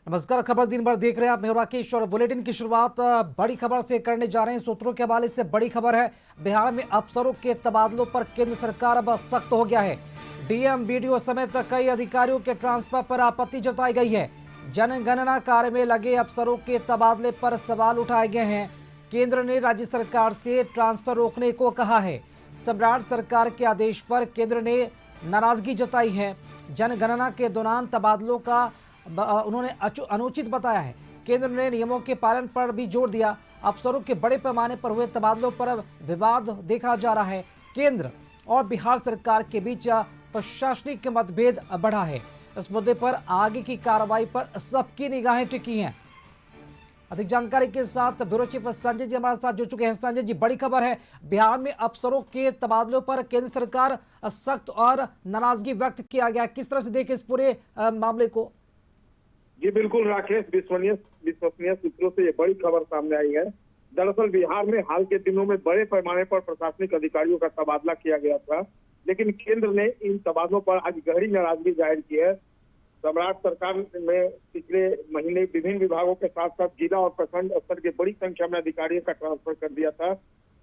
नमस्कार। खबर दिन भर देख रहे हैं आप। मैं राकेश और बुलेटिन की शुरुआत बड़ी खबर से करने जा रहे हैं। सूत्रों के हवाले से बड़ी खबर है, बिहार में अफसरों के तबादलों पर केंद्र सरकार अब सख्त हो गया है। डीएम, बीडीओ समेत कई अधिकारियों के ट्रांसफर पर आपत्ति जताई गई है। जनगणना कार्य में लगे अफसरों के तबादले पर सवाल उठाए गए हैं। केंद्र ने राज्य सरकार से ट्रांसफर रोकने को कहा है। सम्राट सरकार के आदेश पर केंद्र ने नाराजगी जताई है। जनगणना के दौरान तबादलों का उन्होंने अनुचित बताया है। केंद्र ने नियमों के पालन पर भी जोर दिया। अफसरों के बड़े पैमाने पर हुए तबादलों पर विवाद देखा जा रहा है। केंद्र और बिहार सरकार के बीच प्रशासनिक मतभेद बढ़ा है। इस मुद्दे पर आगे की कार्रवाई पर सबकी निगाहें टिकी हैं। अधिक जानकारी के साथ ब्यूरो चीफ संजय जी हमारे साथ जुड़ चुके हैं। संजय जी, बड़ी खबर है, बिहार में अफसरों के तबादलों पर केंद्र सरकार सख्त और नाराजगी व्यक्त किया गया। किस तरह से देखें इस पूरे मामले को? जी बिल्कुल राकेश, विश्वसनीय सूत्रों से ये बड़ी खबर सामने आई है। दरअसल बिहार में हाल के दिनों में बड़े पैमाने पर प्रशासनिक अधिकारियों का तबादला किया गया था, लेकिन केंद्र ने इन तबादलों पर आज गहरी नाराजगी जाहिर की है। सम्राट सरकार में पिछले महीने विभिन्न विभागों के साथ साथ जिला और प्रखंड स्तर के बड़ी संख्या में अधिकारियों का ट्रांसफर कर दिया था।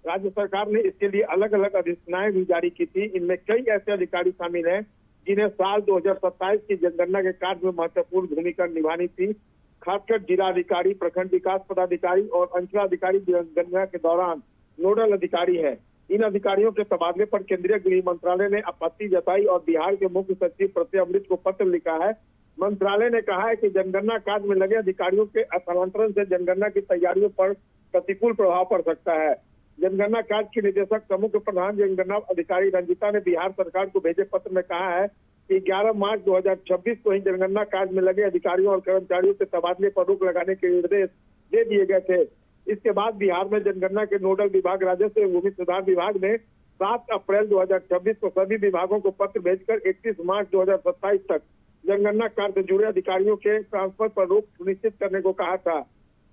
राज्य सरकार ने इसके लिए अलग अलग अधिसूचनाएं भी जारी की थी। इनमें कई ऐसे अधिकारी शामिल हैं जिन्हें साल 2027 की जनगणना के कार्य में महत्वपूर्ण भूमिका निभानी थी। खासकर जिलाधिकारी, प्रखंड विकास पदाधिकारी और अंचलाधिकारी जनगणना के दौरान नोडल अधिकारी हैं। इन अधिकारियों के तबादले पर केंद्रीय गृह मंत्रालय ने आपत्ति जताई और बिहार के मुख्य सचिव प्रत्यय अमृत को पत्र लिखा है। मंत्रालय ने कहा है कि जनगणना कार्य में लगे अधिकारियों के स्थानांतरण से जनगणना की तैयारियों पर प्रतिकूल प्रभाव पड़ सकता है। जनगणना कार्य के निदेशक समूह के प्रधान जनगणना अधिकारी रंजिता ने बिहार सरकार को भेजे पत्र में कहा है कि 11 मार्च 2026 को ही जनगणना कार्य में लगे अधिकारियों और कर्मचारियों के तबादले पर रोक लगाने के निर्देश दे दिए गए थे। इसके बाद बिहार में जनगणना के नोडल विभाग राजस्व एवं भूमि सुधार विभाग ने 7 अप्रैल 2026 को सभी विभागों को पत्र भेजकर 31 मार्च 2027 तक जनगणना कार्य से जुड़े अधिकारियों के ट्रांसफर पर रोक सुनिश्चित करने को कहा था।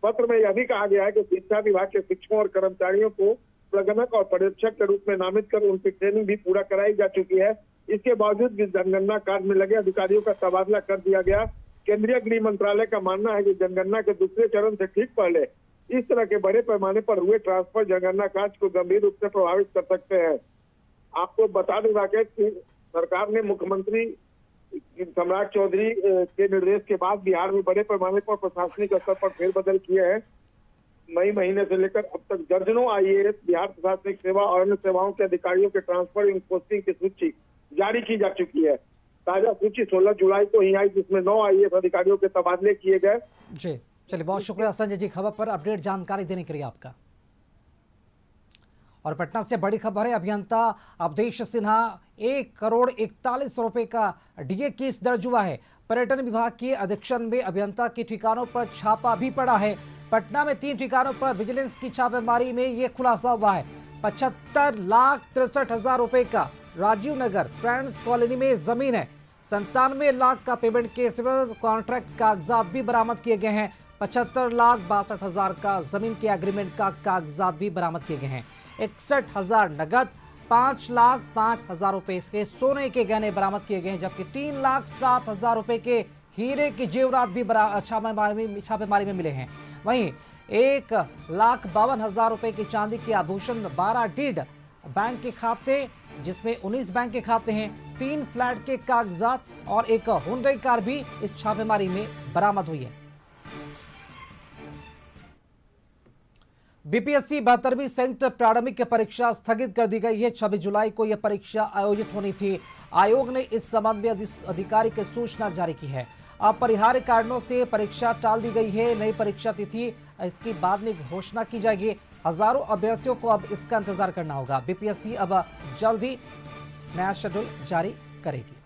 पत्र में यह भी कहा गया है कि शिक्षा विभाग के शिक्षकों और कर्मचारियों को प्रगणक और पर्यवेक्षक के रूप में नामित कर उनकी ट्रेनिंग भी पूरा कराई जा चुकी है। इसके बावजूद भी जनगणना कार्य में लगे अधिकारियों का तबादला कर दिया गया। केंद्रीय गृह मंत्रालय का मानना है कि जनगणना के दूसरे चरण से ठीक पहले इस तरह के बड़े पैमाने पर हुए ट्रांसफर जनगणना कार्य को गंभीर रूप से प्रभावित कर सकते हैं। आपको बता दें राकेश कि सरकार ने मुख्यमंत्री सम्राट चौधरी के निर्देश के बाद बिहार में बड़े पैमाने पर प्रशासनिक स्तर पर फेरबदल किए हैं। मई महीने से लेकर अब तक दर्जनों आईएएस, बिहार प्रशासनिक सेवा और अन्य सेवाओं के अधिकारियों के ट्रांसफर एवं पोस्टिंग की सूची जारी की जा चुकी है। ताजा सूची 16 जुलाई को ही आई, जिसमें 9 आईएएस अधिकारियों के तबादले किए गए। जी चलिए, बहुत शुक्रिया संजय जी खबर पर अपडेट जानकारी देने के लिए आपका। और पटना से बड़ी खबर है, अभियंता अवधेश सिन्हा 1 करोड़ 41 रुपए का डीए केस दर्ज हुआ है। पर्यटन विभाग के अधीक्षण में अभियंता के ठिकानों पर छापा भी पड़ा है। पटना में 3 ठिकानों पर विजिलेंस की छापेमारी में यह खुलासा हुआ है। 75,63,000 रुपए का राजीव नगर फ्रेंड्स कॉलोनी में जमीन है। 97 लाख का पेमेंट के सिविल कॉन्ट्रैक्ट कागजात भी बरामद किए गए हैं। 75,62,000 का जमीन के एग्रीमेंट का कागजात भी बरामद किए गए हैं। 61,000 नगद, 5,05,000 रुपए के सोने के गहने बरामद किए गए हैं, जबकि 3,07,000 रुपए के हीरे के जेवरात भी छापेमारी में मिले हैं। वहीं 1,52,000 रुपए की चांदी के आभूषण, 12 डीड बैंक के खाते जिसमें 19 बैंक के खाते हैं, 3 फ्लैट के कागजात और एक हुंडई कार भी इस छापेमारी में बरामद हुई है। बीपीएससी 72वीं संयुक्त प्रारंभिक परीक्षा स्थगित कर दी गई है। 26 जुलाई को यह परीक्षा आयोजित होनी थी। आयोग ने इस संबंध में आधिकारिक सूचना जारी की है। अपरिहार्य कारणों से परीक्षा टाल दी गई है। नई परीक्षा तिथि इसकी बाद में घोषणा की जाएगी। हजारों अभ्यर्थियों को अब इसका इंतजार करना होगा। बीपीएससी अब जल्द ही नया शेड्यूल जारी करेगी।